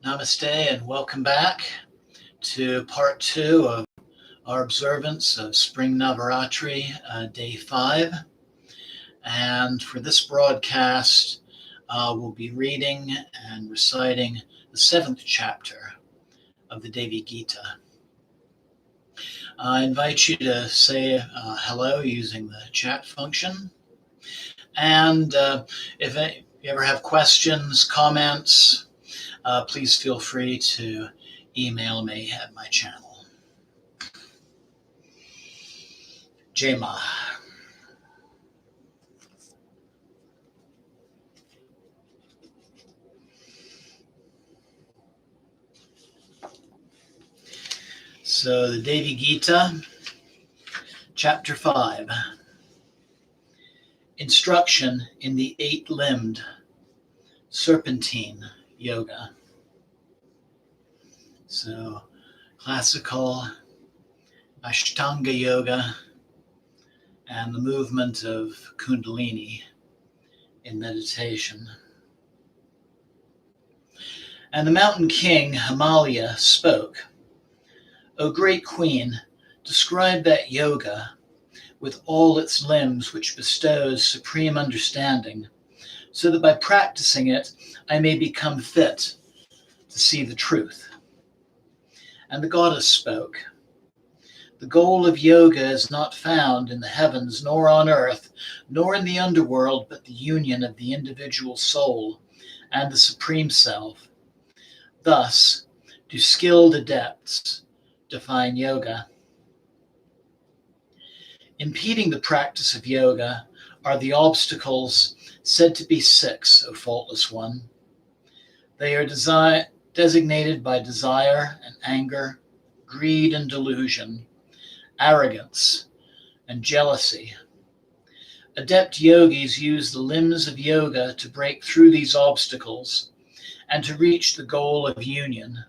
Namaste and welcome back to part 2 of our observance of Spring Navaratri, day 5. And for this broadcast, we'll be reading and reciting the 7th chapter of the Devi Gita. I invite you to say hello using the chat function. And if you ever have questions, comments, please feel free to email me at my channel. Jai Ma. So the Devi Gita, chapter 5. Instruction in the 8-limbed serpentine yoga. So classical Ashtanga yoga and the movement of Kundalini in meditation. And the mountain king Himalaya spoke, "O great queen, describe that yoga with all its limbs which bestows supreme understanding, so that by practicing it I may become fit to see the truth." And the goddess spoke, "The goal of yoga is not found in the heavens, nor on earth, nor in the underworld, but the union of the individual soul and the supreme self. Thus do skilled adepts define yoga. Impeding the practice of yoga are the obstacles said to be 6, O faultless one. They are designated by desire and anger, greed and delusion, arrogance and jealousy. Adept yogis use the limbs of yoga to break through these obstacles and to reach the goal of union.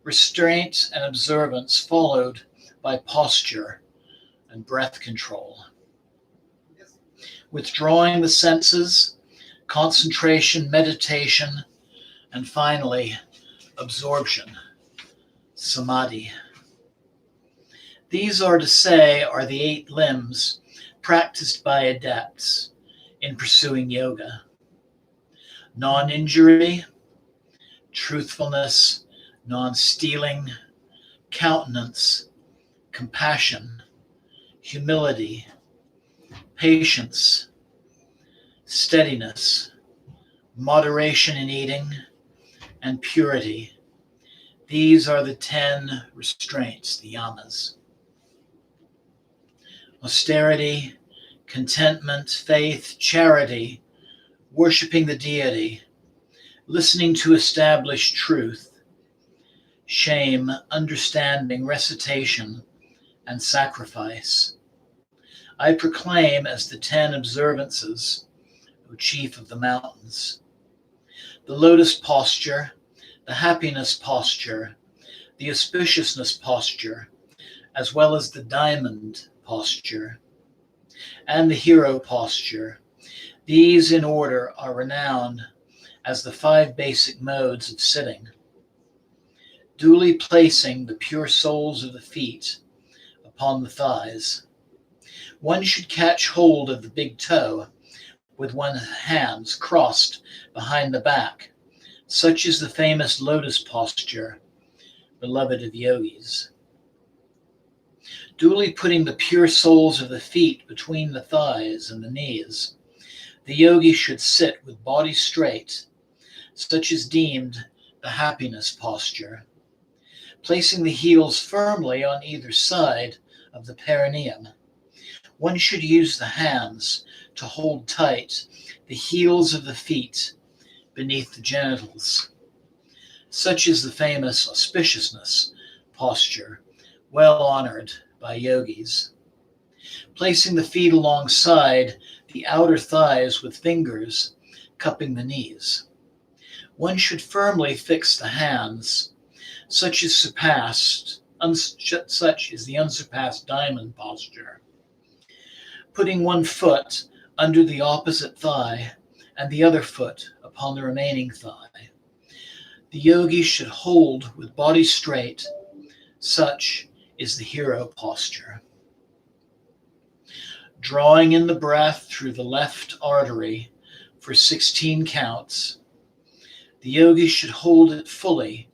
Restraint and observance followed by posture and breath control. Withdrawing the senses, concentration, meditation, and finally, absorption, samadhi. These are to say are the 8 limbs practiced by adepts in pursuing yoga. Non-injury, truthfulness, non-stealing, countenance, compassion, humility, patience, steadiness, moderation in eating, and purity. These are the 10 restraints, the yamas. Austerity, contentment, faith, charity, worshiping the deity, listening to established truth, shame, understanding, recitation, and sacrifice. I proclaim as the 10 observances, O chief of the mountains. The lotus posture, the happiness posture, the auspiciousness posture, as well as the diamond posture, and the hero posture. These in order are renowned as the 5 basic modes of sitting. Duly placing the pure soles of the feet upon the thighs. One should catch hold of the big toe with one's hands crossed behind the back. Such is the famous lotus posture, beloved of yogis. Duly putting the pure soles of the feet between the thighs and the knees, the yogi should sit with body straight. Such is deemed the happiness posture. Placing the heels firmly on either side of the perineum, one should use the hands to hold tight the heels of the feet beneath the genitals. Such is the famous auspiciousness posture, well honored by yogis. Placing the feet alongside the outer thighs with fingers cupping the knees. One should firmly fix the hands. Such is the unsurpassed diamond posture. Putting one foot under the opposite thigh and the other foot upon the remaining thigh. The yogi should hold with body straight. Such is the hero posture. Drawing in the breath through the left artery for 16 counts. The yogi should hold it fully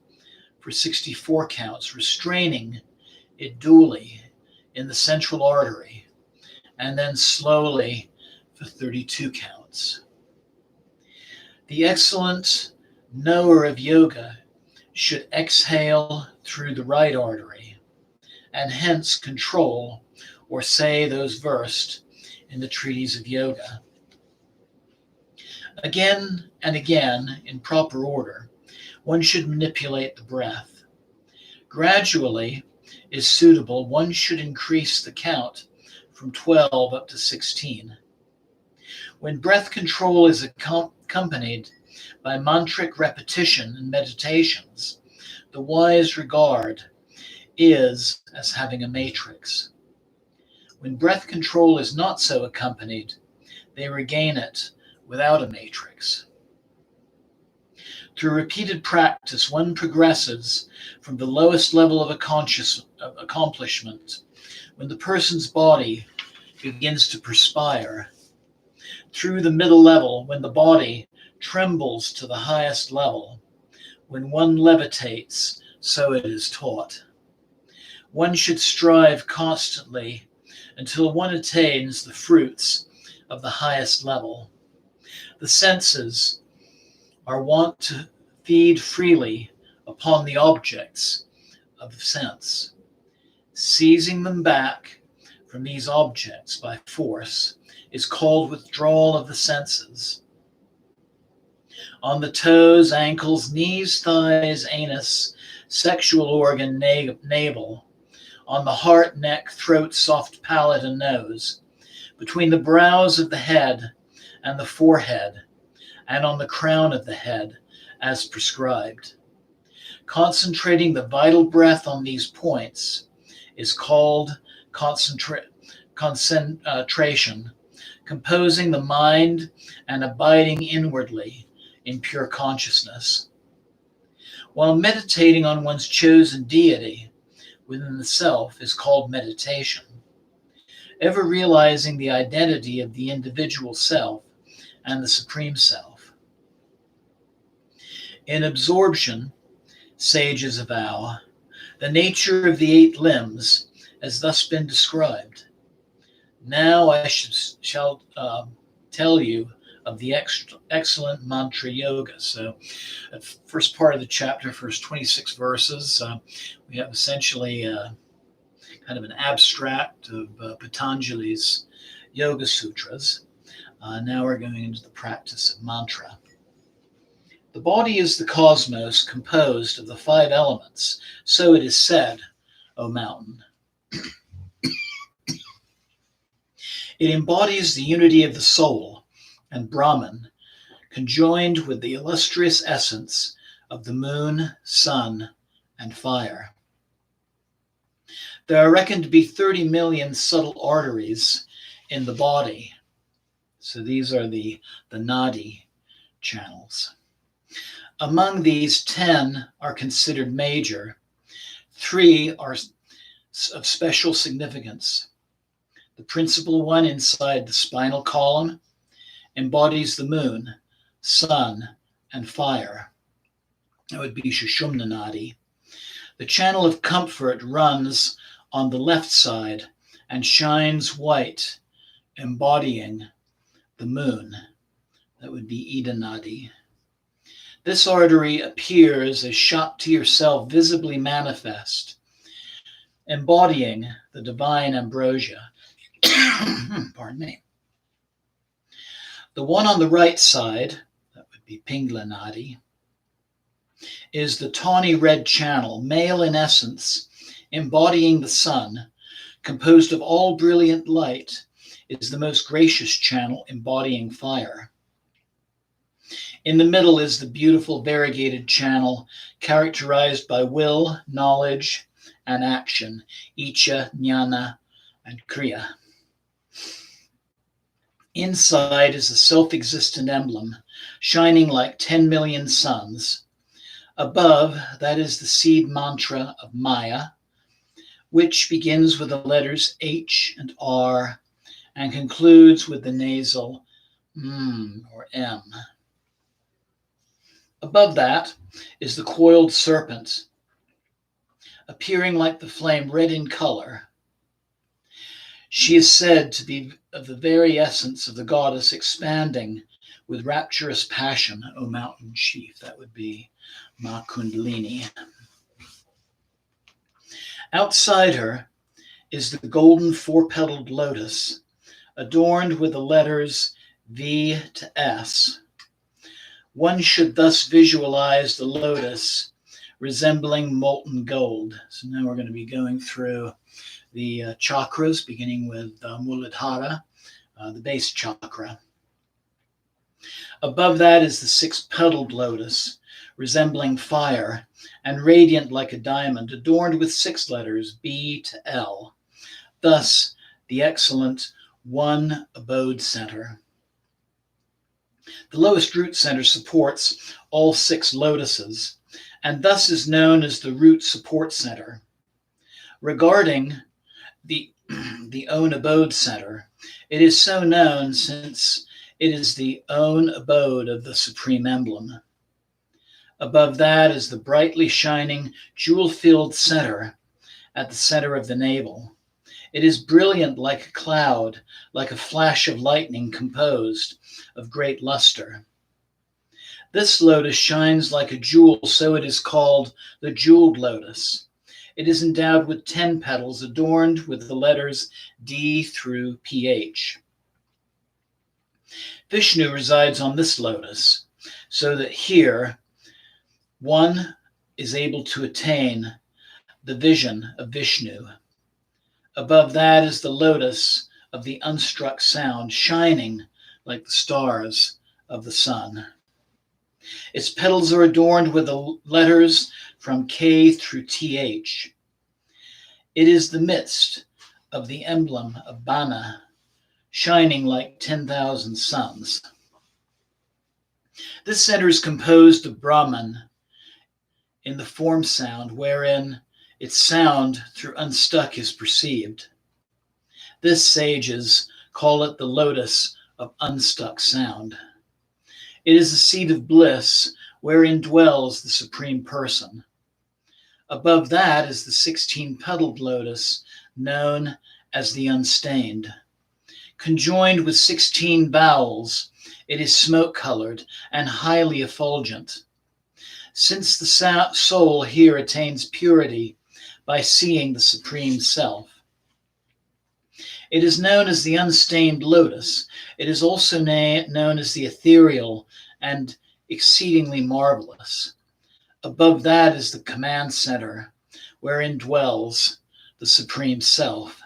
for 64 counts, restraining it duly in the central artery, and then slowly for 32 counts. The excellent knower of yoga should exhale through the right artery, and hence control or say those versed in the treatise of yoga. Again and again, in proper order, one should manipulate the breath. Gradually is suitable. One should increase the count from 12 up to 16. When breath control is accompanied by mantric repetition and meditations, the wise regard is as having a matrix. When breath control is not so accompanied, they regain it without a matrix. Through repeated practice, one progresses from the lowest level of accomplishment, when the person's body begins to perspire, through the middle level, when the body trembles, to the highest level, when one levitates, so it is taught. One should strive constantly until one attains the fruits of the highest level. The senses are wont to feed freely upon the objects of sense. Seizing them back from these objects by force is called withdrawal of the senses. On the toes, ankles, knees, thighs, anus, sexual organ, navel, on the heart, neck, throat, soft palate, and nose, between the brows of the head and the forehead, and on the crown of the head, as prescribed. Concentrating the vital breath on these points is called concentration, composing the mind and abiding inwardly in pure consciousness. While meditating on one's chosen deity within the self is called meditation, ever realizing the identity of the individual self and the supreme self. In absorption, sages avow, the nature of the 8 limbs has thus been described. Now I shall tell you of the excellent mantra yoga. So, first part of the chapter, first 26 verses, we have essentially kind of an abstract of Patanjali's Yoga Sutras. Now we're going into the practice of mantra. The body is the cosmos composed of the 5 elements. So it is said, O mountain. It embodies the unity of the soul and Brahman, conjoined with the illustrious essence of the moon, sun, and fire. There are reckoned to be 30 million subtle arteries in the body. So these are the nadi channels. Among these, 10 are considered major. 3 are of special significance. The principal one inside the spinal column embodies the moon, sun, and fire. That would be Sushumna Nadi. The channel of comfort runs on the left side and shines white, embodying the moon. That would be Ida Nadi. This artery appears as Shakti yourself visibly manifest, embodying the divine ambrosia. Pardon me. The one on the right side, that would be Pingla Nadi, is the tawny red channel, male in essence, embodying the sun, composed of all brilliant light, is the most gracious channel, embodying fire. In the middle is the beautiful variegated channel, characterized by will, knowledge, and action, Icha, Jnana, and Kriya. Inside is a self-existent emblem, shining like 10 million suns, Above, that is the seed mantra of Maya, which begins with the letters H and R and concludes with the nasal or M. Above that is the coiled serpent, appearing like the flame, red in color. She is said to be of the very essence of the goddess, expanding with rapturous passion, O mountain chief. That would be Ma Kundalini. Outside her is the golden four-petaled lotus, adorned with the letters V to S. One should thus visualize the lotus resembling molten gold. So now we're going to be going through the chakras, beginning with Muladhara, the base chakra. Above that is the six-petaled lotus, resembling fire and radiant like a diamond, adorned with six letters, B to L. Thus, the excellent one abode center. The lowest root center supports all six lotuses, and thus is known as the root support center. Regarding the own abode center, it is so known since it is the own abode of the supreme emblem. Above that is the brightly shining jewel-filled center at the center of the navel. It is brilliant like a cloud, like a flash of lightning composed of great luster. This lotus shines like a jewel, so it is called the Jeweled Lotus. It is endowed with 10 petals, adorned with the letters D through PH. Vishnu resides on this lotus, so that here one is able to attain the vision of Vishnu. Above that is the lotus of the unstruck sound, shining like the stars of the sun. Its petals are adorned with the letters from K through TH. It is the midst of the emblem of Bana, shining like 10,000 suns. This center is composed of Brahman in the form sound, wherein its sound through unstuck is perceived. This sages call it the lotus of unstuck sound. It is a seat of bliss wherein dwells the Supreme Person. Above that is the 16-petaled lotus known as the Unstained. Conjoined with 16 vowels, it is smoke-colored and highly effulgent. Since the soul here attains purity by seeing the Supreme Self. It is known as the unstained lotus. It is also known as the ethereal and exceedingly marvelous. Above that is the command center, wherein dwells the Supreme Self.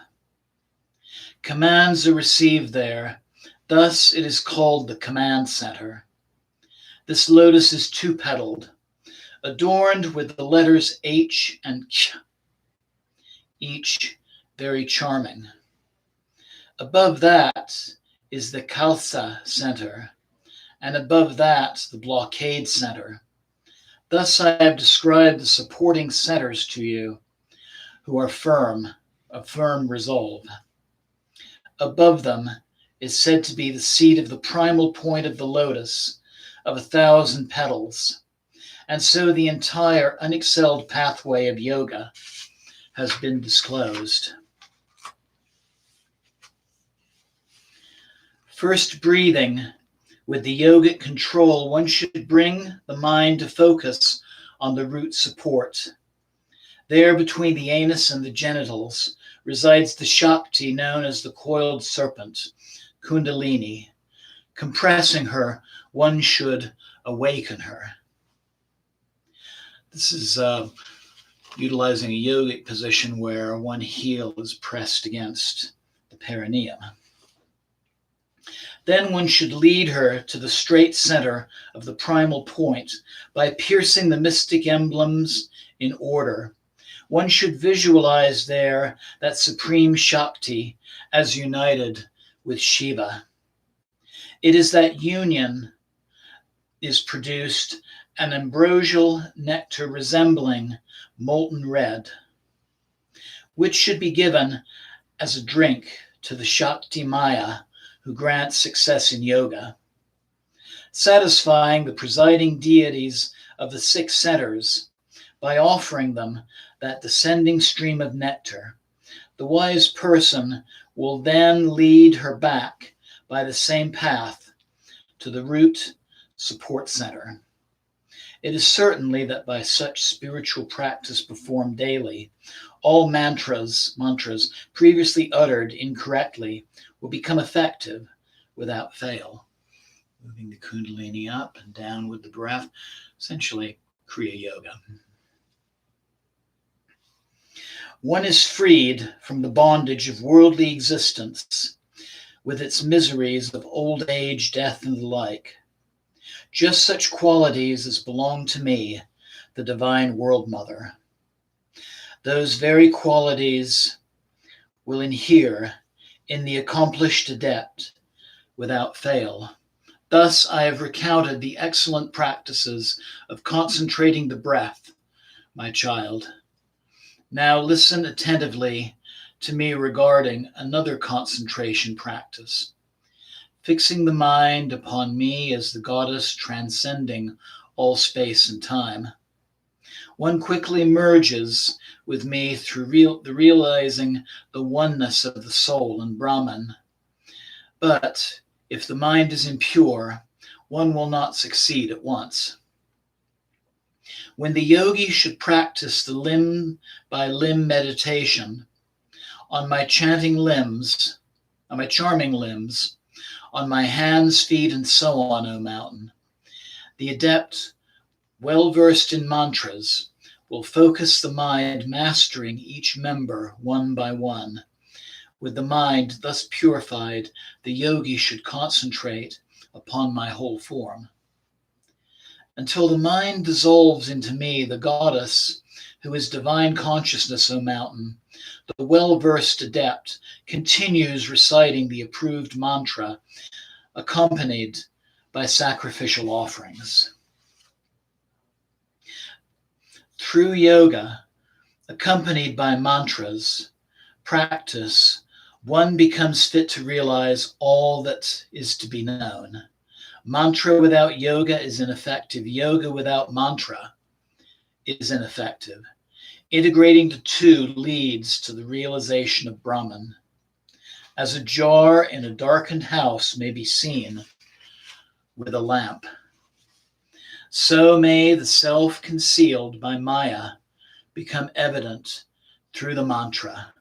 Commands are received there. Thus it is called the command center. This lotus is two-petaled, adorned with the letters H and Ch, each very charming. Above that is the Khalsa center, and above that the blockade center. Thus I have described the supporting centers to you, who are firm, of firm resolve. Above them is said to be the seat of the primal point of the lotus of 1,000 petals, and so the entire unexcelled pathway of yoga has been disclosed. First breathing with the yogic control, one should bring the mind to focus on the root support. There between the anus and the genitals resides the Shakti known as the coiled serpent, Kundalini. Compressing her, one should awaken her. This is utilizing a yogic position where one heel is pressed against the perineum. Then one should lead her to the straight center of the primal point by piercing the mystic emblems in order. One should visualize there that supreme Shakti as united with Shiva. It is that union is produced an ambrosial nectar resembling molten red, which should be given as a drink to the Shakti Maya who grants success in yoga, satisfying the presiding deities of the 6 centers by offering them that descending stream of nectar. The wise person will then lead her back by the same path to the root support center. It is certainly that by such spiritual practice performed daily, all mantras previously uttered incorrectly will become effective without fail. Moving the Kundalini up and down with the breath, essentially Kriya Yoga. One is freed from the bondage of worldly existence with its miseries of old age, death, and the like. Just such qualities as belong to me, the Divine World Mother. Those very qualities will inhere in the accomplished adept without fail. Thus, I have recounted the excellent practices of concentrating the breath, my child. Now listen attentively to me regarding another concentration practice, fixing the mind upon me as the goddess transcending all space and time. One quickly merges with me through realizing the oneness of the soul and Brahman. But if the mind is impure, one will not succeed at once. When the yogi should practice the limb by limb meditation on my charming limbs, on my hands, feet, and so on, O mountain, the adept, well versed in mantras, will focus the mind, mastering each member one by one. With the mind thus purified, the yogi should concentrate upon my whole form. Until the mind dissolves into me, the goddess, who is divine consciousness, O mountain, the well-versed adept continues reciting the approved mantra, accompanied by sacrificial offerings. Through yoga, accompanied by mantras, practice, one becomes fit to realize all that is to be known. Mantra without yoga is ineffective. Yoga without mantra is ineffective. Integrating the two leads to the realization of Brahman. As a jar in a darkened house may be seen with a lamp, so may the self concealed by Maya become evident through the mantra.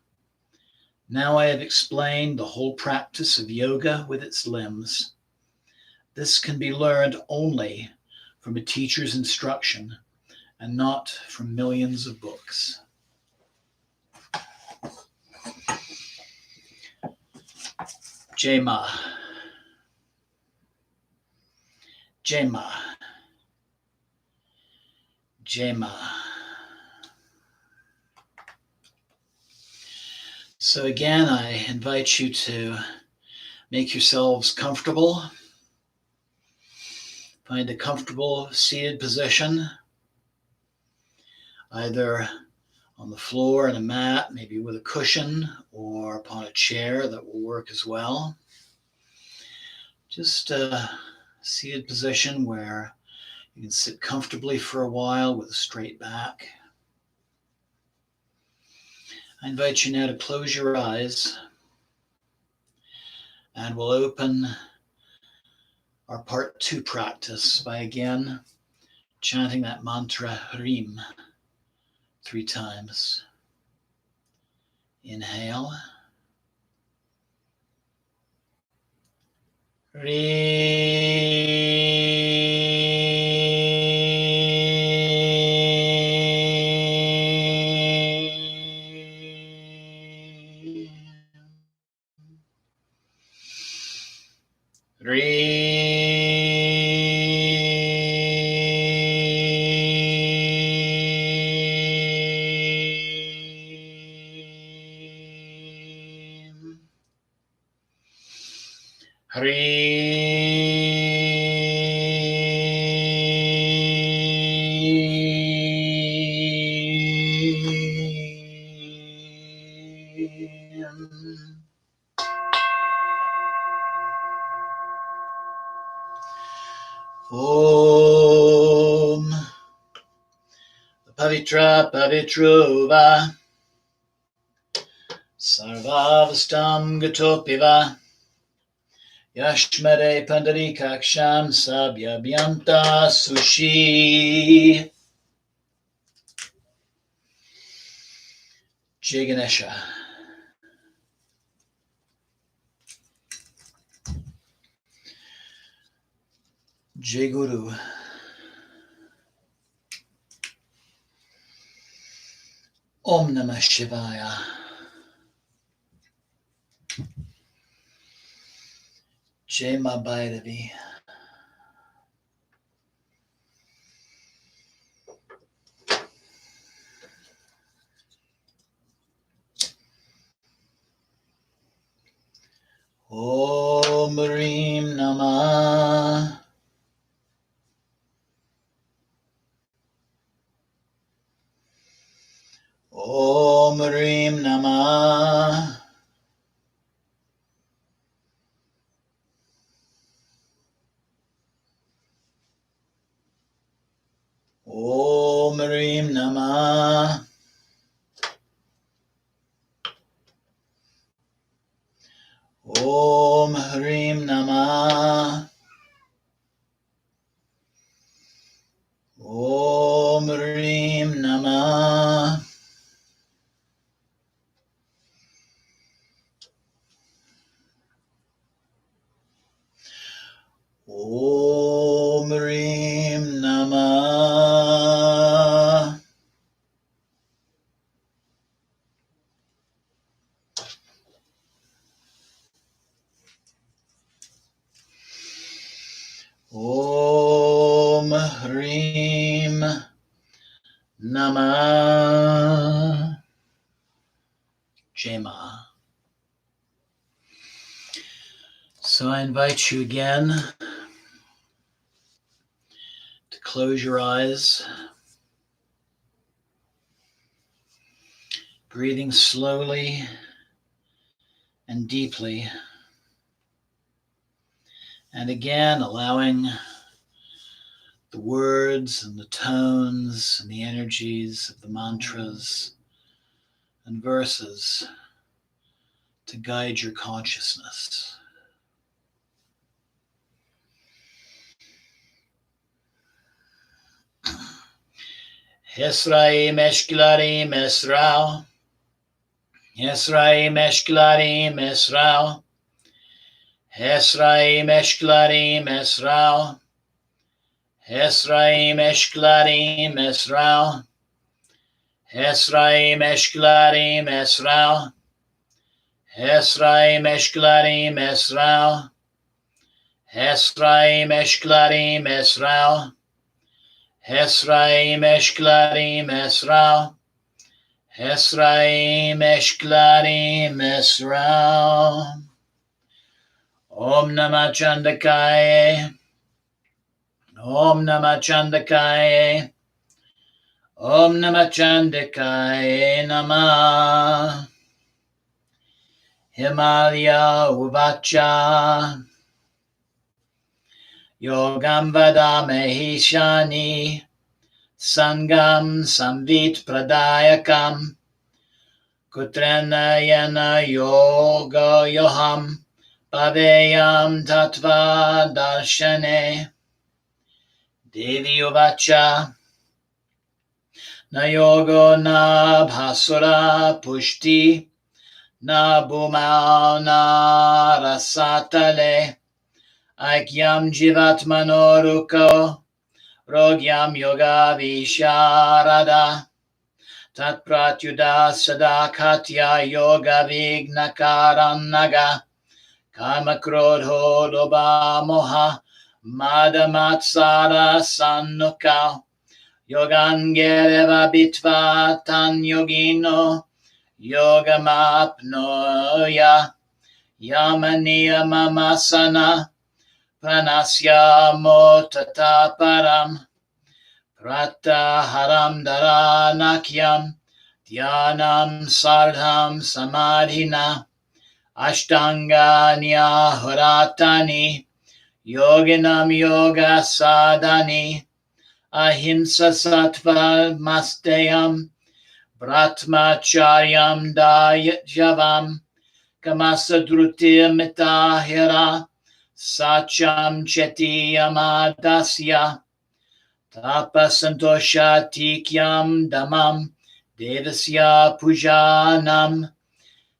Now I have explained the whole practice of yoga with its limbs. This can be learned only from a teacher's instruction and not from millions of books. Jai Ma. Jai Ma. Jai Ma. So again, I invite you to make yourselves comfortable. Find a comfortable seated position, either on the floor in a mat, maybe with a cushion, or upon a chair. That will work as well. Just a seated position where you can sit comfortably for a while with a straight back. I invite you now to close your eyes, and we'll open our part 2 practice by again chanting that mantra Hrim 3 times. Inhale. Om Pavitra Pavitrova Sarvavastam Gatopiva Yashmare Pandarikaksham Sabhyabhyanta Sushi. Jai Ganesha. Jai Guru. Om Namah Shivaya. Jai Ma Bhairavi. Om Rim Namah. Om Rim Namah. Om Rim Namah. Om Rim Namah. Om Rim Namah. Om Rim Namah. Om Rim Namah. Jai Ma. So I invite you again to close your eyes, breathing slowly and deeply, and again allowing the words and the tones and the energies of the mantras and verses to guide your consciousness. Hesrai meshkilari mesrao. Hesrai meshkilari mesrao. Hesrai meshkilari mesrao. Hesrai meshkilari mesrao. Hesrai meshkilari mesrao. Hesrai meshkilari mesrao. Hesrai meshkilari mesrao. Hesrai meshkilari mesrao. Hesrai meshkilari mesrao. Om Namah Chandakaye. Om Namah Chandakaye. Om Namah Chandakaye Namah. Himalaya Uvacha. Yogam Vadamahi Shani. Sangam Samvit Pradayakam. Kutrena Yana Yoga Yoham. Paveyam Tattva Darshane. Devi Uvacha. Na yogo na bhasura pushti. Na bhumau na rasatale. Aikyam jivatmanoruko. Rogyam yoga visharada. Tat pratyuda sadakatya yoga vignakarannaga. Karma krodho loba moha. Madamatsara sannuka. Yogangereva bitva tan yogino. Yogamapnoya. Yamaniya mamasana. Pranasya motataparam. Prataharam daranakyam. Dhyanam Sardham Samadhina Ashtanga Horatani Yoginam Yoga Sadhani Ahimsa Sattva Masteyam Brahmacharyam Javam Kamasadrutir Mitahira Sacham Chetiyamadasya Tapasantosha Tikyam Damam Devasya Pujanam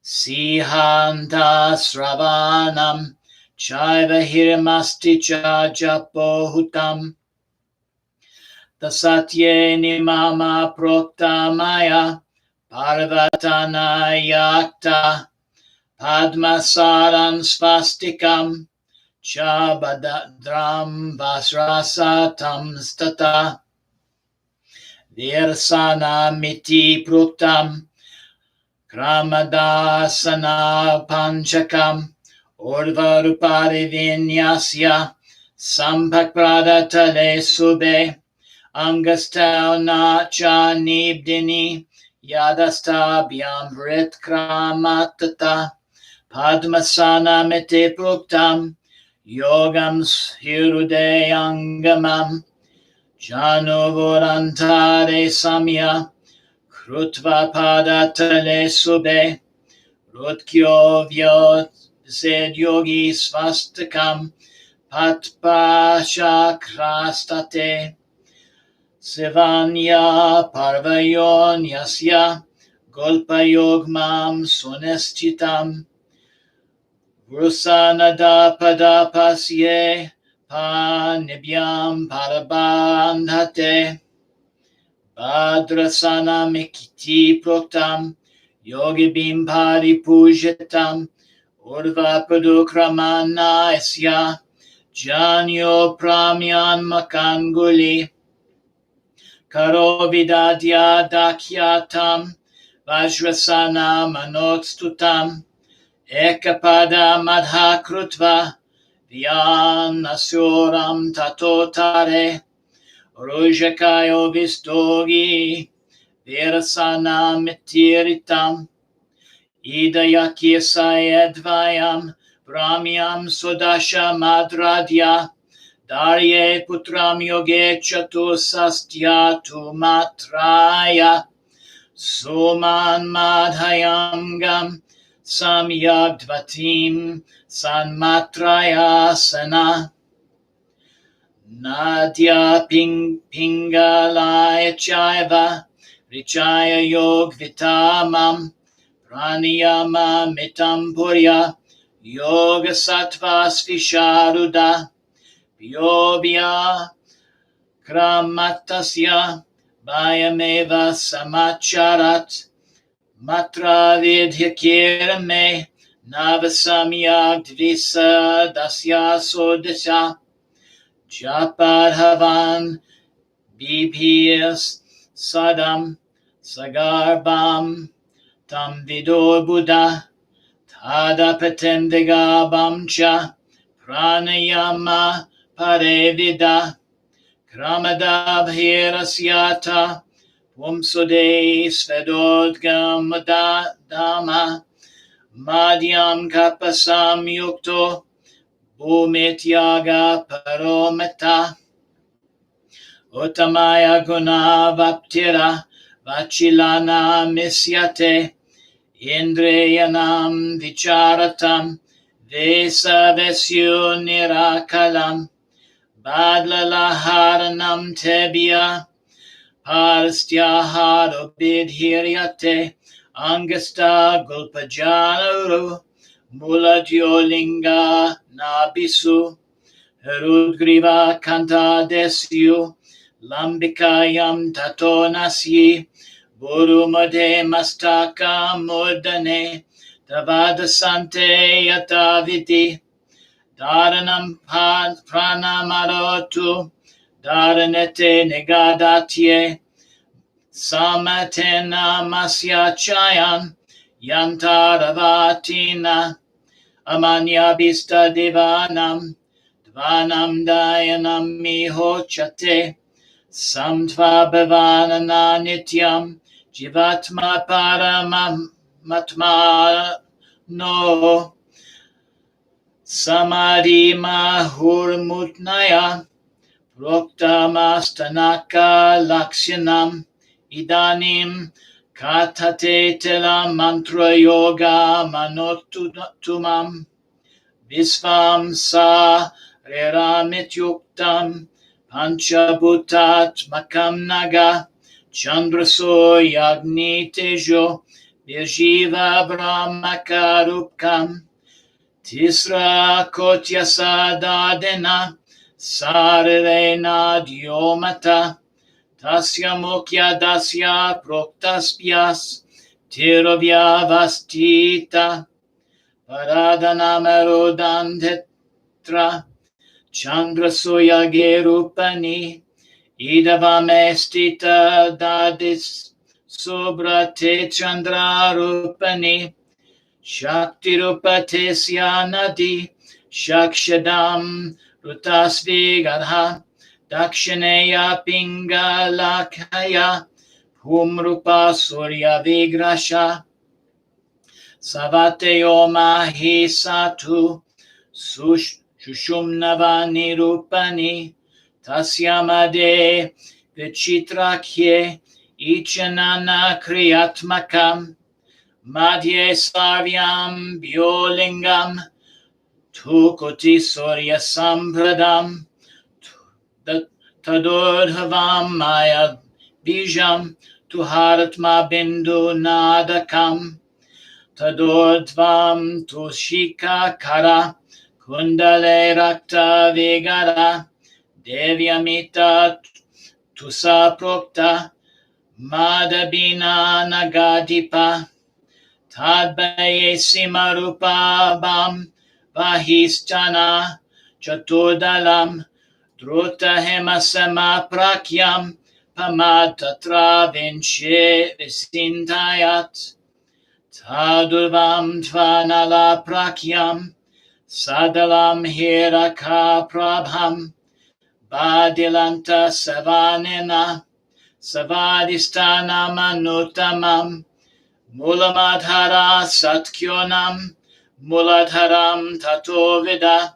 Sihanta Sravanam Chaiva Hirmasticha Japohutam Tasatye Nimama Proktamaya Parvatana Yakta Padmasaran Svastikam Chabadadram Vasrasatam Stata Virsana Miti Pruktam Kramadasana Panchakam Urvarupari Vinyasya Sampakpradatale Sube Angastau Nacha Nibdini Yadastabhyam Vritkramatata Padmasana Miti Pruktam Yogam Hirudeyangamam Januvorantare Samya Krutva Padatale Sube Rutkyo Vyot Sed Yogi Svastikam Patpashakrastate Sivanya Parvayon Yasya Golpayogmam Suneschitam Vrusanada Padapasye Panibyam Parabandhate Bhadrasana Mikiti Proktam Yogi Bimpari Pujatam Urva Padukramana Isya Janyo Pramyan Makanguli Karo Vidadya Dakyatam Vajrasana Manotstutam Ekapada Madha Krutva Vyanasuram Tatotare Rujakayo Vistogi Virasana Mitiritam Idayaki Sayedvayam Brahmyam Sudasha Madradya Darye Putram Yoge Chatusastya Tumatraya Suman Madhayam Gam Samyagdvatim Sanmatraya Sana Nadya Pingalaya Chaiva Richaya Yog Vitamam Pranayama Mitam Purya Yoga Sattva Svisharuda Pyobhya Kramatasya Vayameva Samacharat Matra Vidhyakirame Navasamyagdvisa Dasya Sodasya Japadhavan Bibhiyas Sadam Sagarbam Tam Vido Buddha Tadapatem Vigabam Cha Pranayama Parevida Kramadabhirasyata Vumsude Svedodgamadama Madhyam Kapasam Yukto Bhumityaga Parometa Uttamaya Guna Vaptira Vachilana Misyate Indriyanam Vicharatam Vesavesyu Nirakalam Badlalaharanam Tebya Parastyaharu Bidhiryate Angasta Gulpajanuru Mulajyolinga Nabisu Herudgriva Kanta Desyu Lambikayam Tatonasyi Burumade Mastaka Mudane Tavadasante Yataviti Dharanam Pranamarotu Dharanete Negadatye Samatena Masya Chayan Yantaravatina Amanyabhista Divanam Dvanam Dayanam Mihochate Samtva Bhavanana Nityam Jivatma Paramatma no Samadhi Mahurmutnaya Proktamastanaka Lakshanam Idanim Katate Tela Mantra Yoga Manotumam Visvam Sa Reramityuktam Panchabhutat Makam Naga Chandraso Yagni Tejo Virjiva Brahmakarupkam Tisra Kotyasa Dadena Sarena Dyomata Tasya Mukya Dasya Proktaspyas Tirovya Vastita Paradanamerodan Tetra Chandrasuya Gerupani Idavamestita Dadis Subrate Chandra Rupani Shakti Rupatesya Nadi Shakshadam Rutasvi Gadha Dakshineya Pingalakaya Humrupa Surya Vigrasha Savateyo Mahi Satu Sushumnavani Rupani Tasyamade Vichitrakye Ichanana Kriyatmakam Madhye Savyam Byolingam Tukoti Surya Sampradam Tadodhavam Maya Bijam Tuharatma Bindu Nadakam Tadodvam Tushika Kara Kundale Rakta Vigara Devyamita Tusa Prokta Madabina Nagadipa Tadbaye Simarupa Bam Vahistana Chaturdalam Druta Hemasama Prakyam Pamatatra Vinshe Visintayat Tadurvam Tvanala Prakyam Sadalam Hiraka Prabham Badilanta Savanena Savadistana Manutamam Mulamadhara Satkyonam Muladharam Tatovida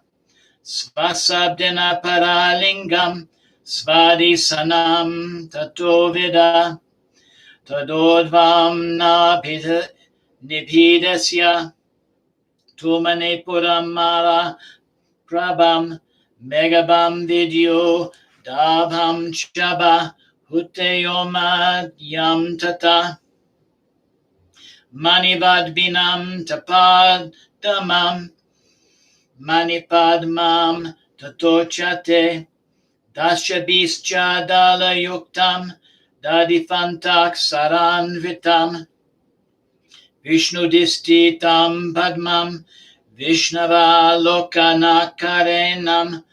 Svasabdina Paralingam Svadisanam Tatovida Tadodvam Nibhidasya Tumanipuram Mara Prabham Megabam Vidyo Dabham Chaba Huteyomad Yam Tata Manivadbinam Tapad Damam Manipadmam Tatochate Dashabischa Dala Yuktam Dadifantak Saranvitam Vishnudistitam Padmam Vishnava Lokanakarenam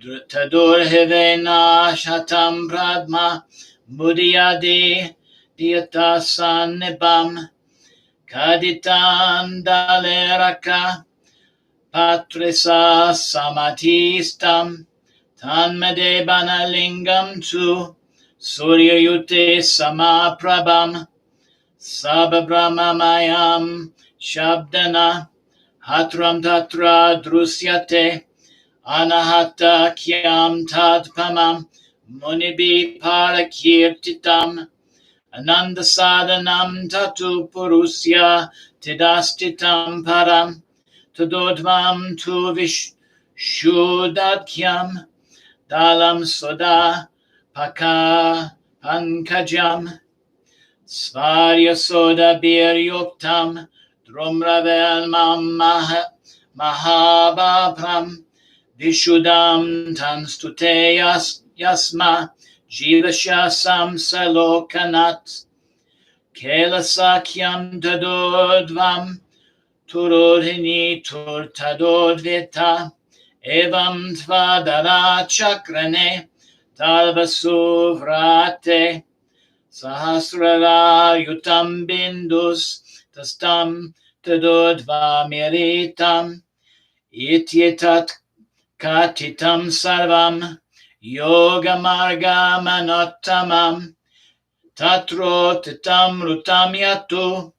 Tadurhivena Shatam Pradma Mudiyadi Diyatasanibam Kaditan Daleraka Patrisa Samatistam Tanmade Banalingam Tu Suryayute Samaprabham Sababrahmamayam Shabdana Hatram Tatra Drusyate Anahata Kyam Tadpamam Munibi Parakirtitam Ananda Sadhanam Tatu Purusya Tidastitam Param Tudodvam Tu Vishudakyam Dalam Soda Paka Pankajam Svarya Soda Bir Yuktam Drumravel Mahabhapram Vishudam Tanstute Yasma Jivashasam Salokanat Kelasakyam Tadodvam Turodhini Turtadodvita Evam Tvadara Chakrane Talvasuvrate Sahasrara Yutam Bindus Tastam Tadodvamiritam Ityetat Katitam Sarvam Yoga Marga Manottamam Tatro titamrutam yatu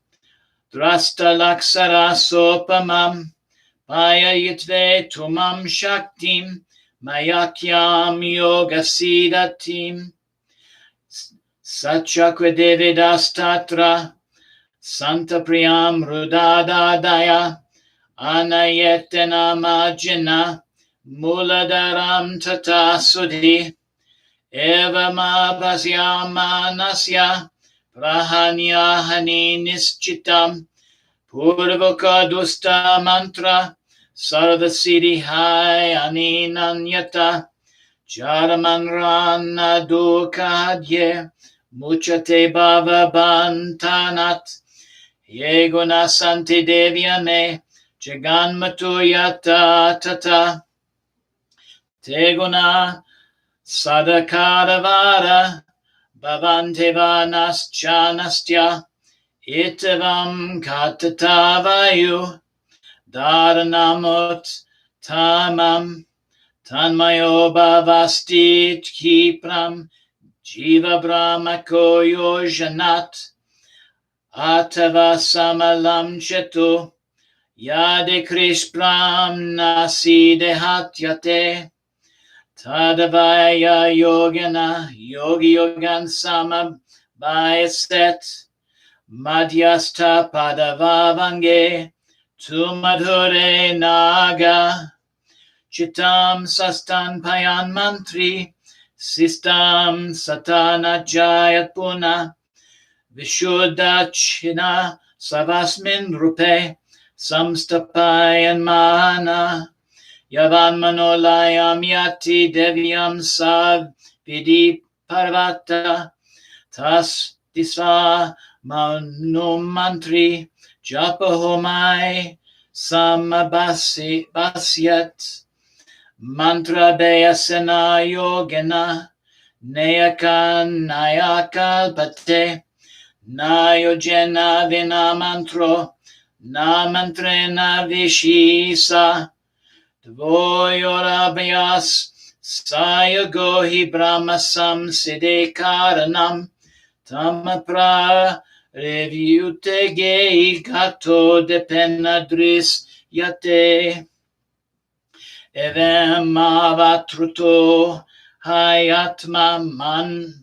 drasta laksarasopamam payayitve tumam shaktim mayakyam yogasidatim Satchakra Devidas Tatra Santa Priyam Rudadadaya Anayetena Majina Muladaram Tata Sudhi Evama Bhasyama Nasya Prahanya Hani Nischitam Purvaka Dusta Mantra Sarvasiddhi Hai Aninanyata Jaramanrana Dukadye Muchate Bhava Bantanat Yeguna Santi Devyame Jaganmatu Yata Tata Teguna Sadakaravara Bhavante Vanascha Itavam Katatavayu Dharanamut Tamam Tanmayo Bhavasti Kipram Jiva Brahmako Yojanat Atava Samalam Chetu Yade Krishpram Nasi Dehatyate Tadavaya Yogana Yogi Yogan Sama Bhayaset Madhyasta Padavavange Tumadhure Naga Chitam Sastan Payan Mantri Sistam Satana Jayat Puna Vishuddhachina Savasmin Rupe Samstapayan Mana Yavan Manolayam Yati Devyam Sav Vidi Parvata Tas Tisva Manumantri Japahomai Samabasi Basyat Mantra Deyasena Yogena Neyakan Nayakalpate Nayojena Vina Mantro Na Mantrena Vishisa Dvoyorabhyas Sayagohi Brahmasam Siddhi Karanam Tamapra Revyute Gei Gato Depenadris Yate Evem avatruto hayatma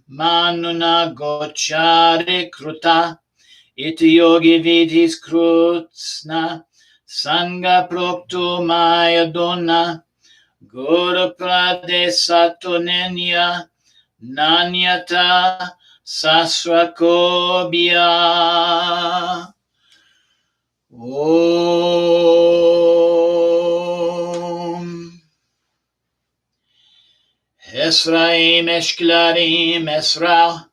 manuna gochare kruta iti yogi vidhis krutsna sangha prokto mayadona guru pradesato nenya nanyata sasrakobhya. Esraim Eshklarim Esra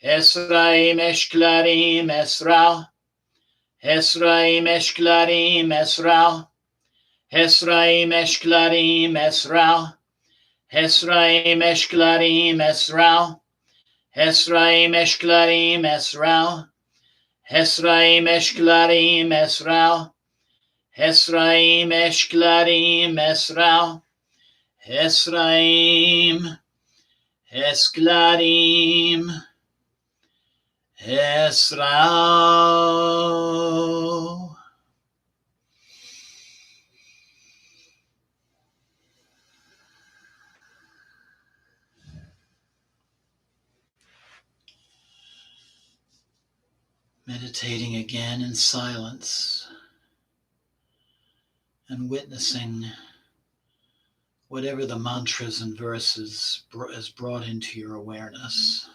Esraim Eshklarim Esra Esraim Eshklarim Esra Esraim Eshklarim Esra Esraim Eshklarim Esra Esraim Eshklarim Esra Esraim Eshklarim Esra Esraim Eshklarim Esra Esraim Esklarim Esra. Meditating again in silence and witnessing whatever the mantras and verses is brought into your awareness.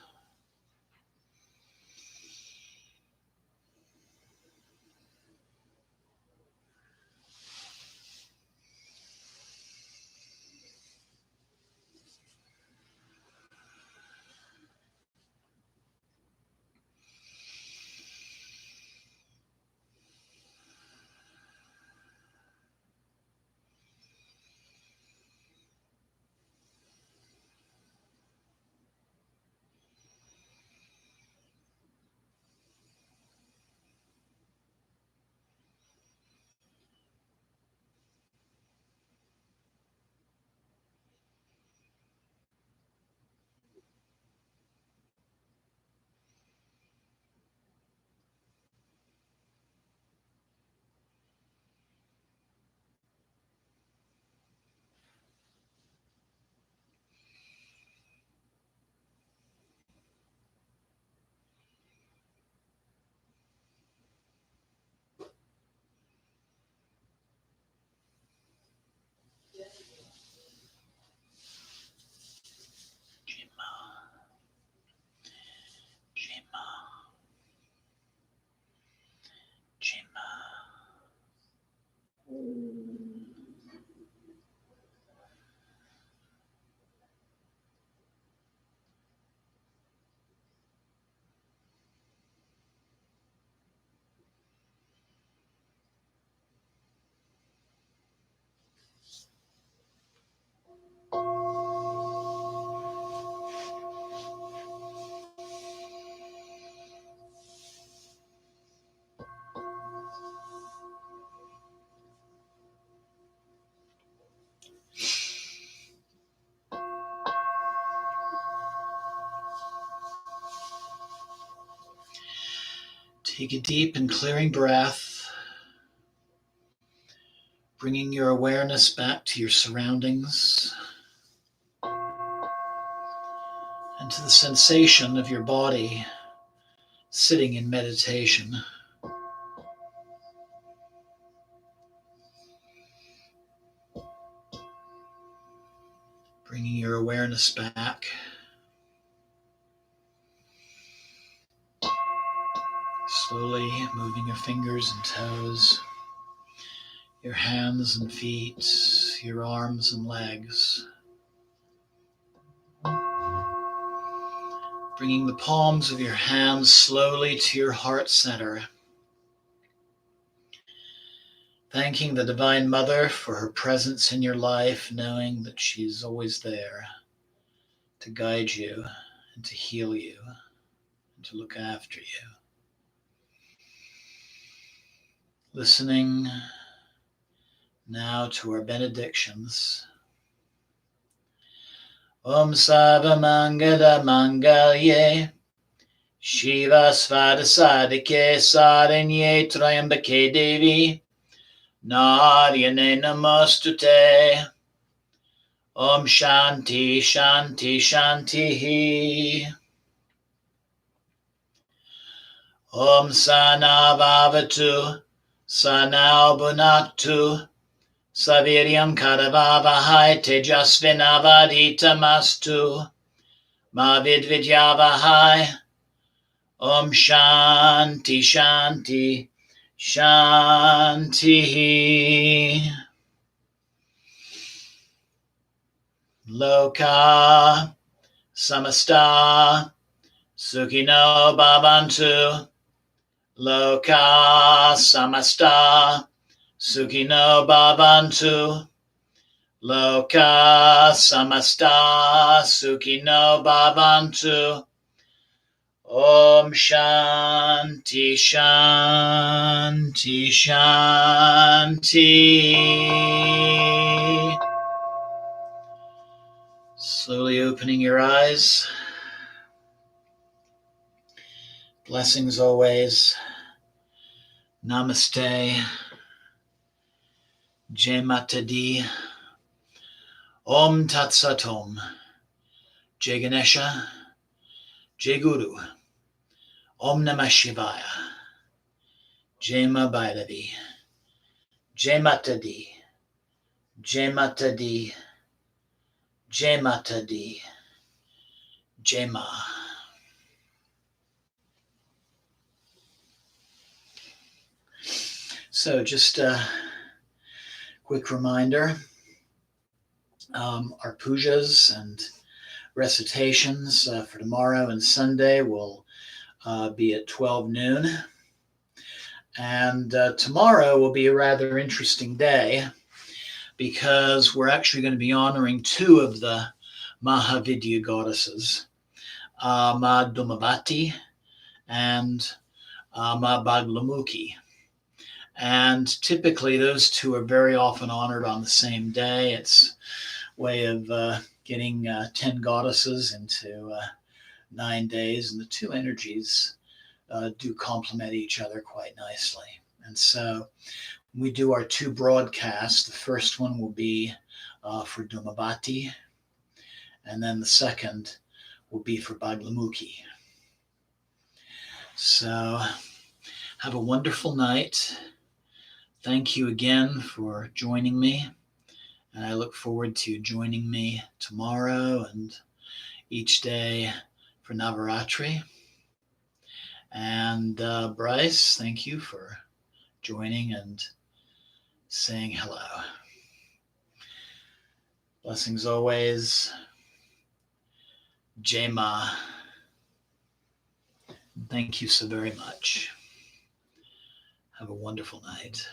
Take a deep and clearing breath, bringing your awareness back to your surroundings and to the sensation of your body sitting in meditation. Bringing your awareness back. Slowly moving your fingers and toes, your hands and feet, your arms and legs. Bringing the palms of your hands slowly to your heart center. Thanking the Divine Mother for her presence in your life, knowing that she's always there to guide you and to heal you and to look after you. Listening now to our benedictions. Om Sarva Mangala Mangalye Shiva Svada Sadike Saranye Trayambake Devi Naryane Namostute. Om Shanti Shanti Shanti. Om Sana Bhavatu Sanao Bunatu Saviryam Karavavahai Tejasvinavaditamastu Ma Vidvidyavahai. Om Shanti Shanti Shanti. Loka Samasta Sukhino Bhavantu. Loka Samasta Sukhino Bhavantu. Loka Samasta Sukhino Bhavantu. Om Shanti Shanti Shanti. Slowly opening your eyes. Blessings always. Namaste. Jai Mata Di. Om Tat Sat Om. Jai Ganesha. Jai Guru. Om Namah Shivaya. Jai Ma Bhairavi. Jai Mata Di. Jai Mata Di. Jai Mata Di. Jai Ma. So just a quick reminder, our pujas and recitations for tomorrow and Sunday will be at 12 noon. And tomorrow will be a rather interesting day because we're actually going to be honoring two of the Mahavidya goddesses, Ma Dhumavati and Ma Baglamukhi. And typically those two are very often honored on the same day. It's a way of getting 10 goddesses into 9 days, and the two energies do complement each other quite nicely. And so we do our two broadcasts. The first one will be for Dhumavati, and then the second will be for Baglamukhi. So have a wonderful night. Thank you again for joining me, and I look forward to you joining me tomorrow and each day for Navaratri. And Bryce, thank you for joining and saying hello. Blessings always. Jai Ma. Thank you so very much. Have a wonderful night.